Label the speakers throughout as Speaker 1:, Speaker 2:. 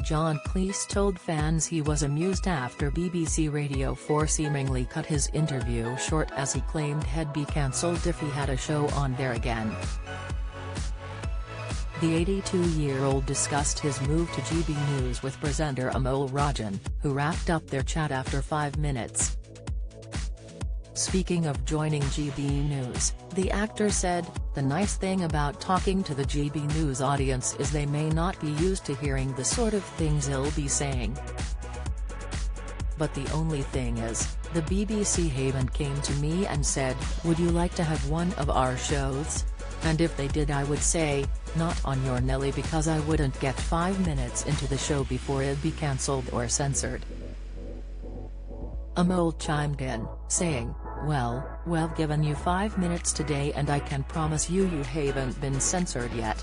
Speaker 1: John Cleese told fans he was amused after BBC Radio 4 seemingly cut his interview short, as he claimed he'd be cancelled if he had a show on there again. The 82-year-old discussed his move to GB News with presenter Amol Rajan, who wrapped up their chat after 5 minutes. Speaking of joining GB News, the actor said, "The nice thing about talking to the GB News audience is they may not be used to hearing the sort of things he'll be saying. But the only thing is, the BBC haven't came to me and said, would you like to have one of our shows? And if they did, I would say, not on your Nelly, because I wouldn't get 5 minutes into the show before it'd be cancelled or censored." Amol chimed in, saying, well, we've given you 5 minutes today and I can promise you haven't been censored yet."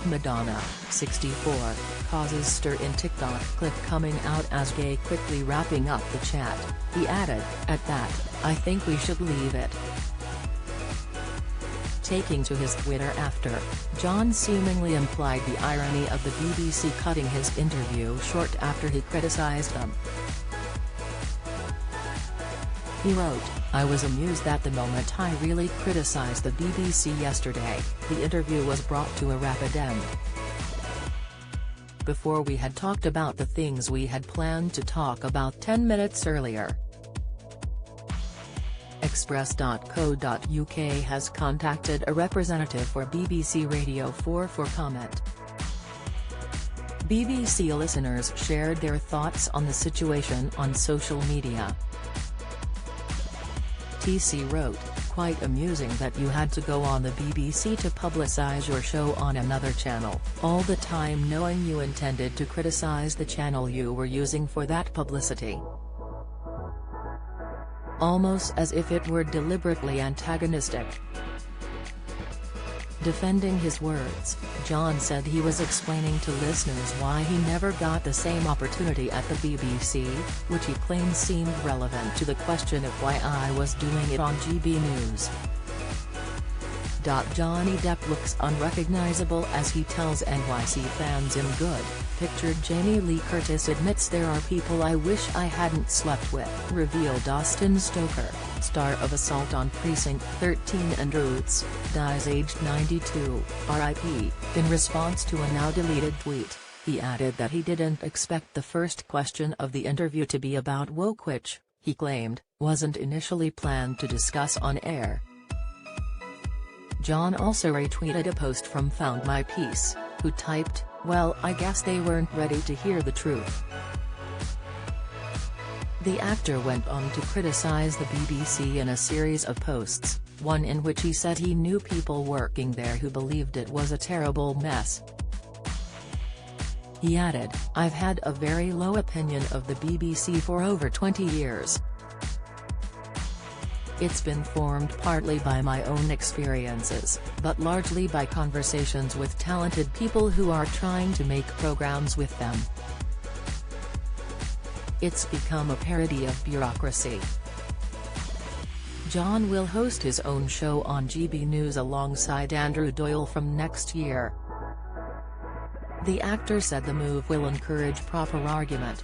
Speaker 1: Madonna, 64, causes stir in TikTok clip coming out as gay, quickly wrapping up the chat. He added, "At that, I think we should leave it." Taking to his Twitter after, John seemingly implied the irony of the BBC cutting his interview short after he criticised them. He wrote, "I was amused at the moment I really criticised the BBC yesterday. The interview was brought to a rapid end. Before we had talked about the things we had planned to talk about 10 minutes earlier." Express.co.uk has contacted a representative for BBC Radio 4 for comment. BBC listeners shared their thoughts on the situation on social media. TC wrote, "Quite amusing that you had to go on the BBC to publicise your show on another channel, all the time knowing you intended to criticise the channel you were using for that publicity. Almost as if it were deliberately antagonistic." Defending his words, John said he was explaining to listeners why he never got the same opportunity at the BBC, which he claimed seemed relevant to the question of why I was doing it on GB News. Johnny Depp looks unrecognisable as he tells NYC fans in Good, pictured Jamie Lee Curtis admits there are people I wish I hadn't slept with, revealed Austin Stoker, star of Assault on Precinct 13 and Roots, dies aged 92, RIP. In response to a now-deleted tweet, he added that he didn't expect the first question of the interview to be about woke, which, he claimed, wasn't initially planned to discuss on air. John also retweeted a post from Found My Peace, who typed, "Well, I guess they weren't ready to hear the truth." The actor went on to criticize the BBC in a series of posts, one in which he said he knew people working there who believed it was a terrible mess. He added, "I've had a very low opinion of the BBC for over 20 years. It's been formed partly by my own experiences, but largely by conversations with talented people who are trying to make programs with them. It's become a parody of bureaucracy." John will host his own show on GB News alongside Andrew Doyle from next year. The actor said the move will encourage proper argument,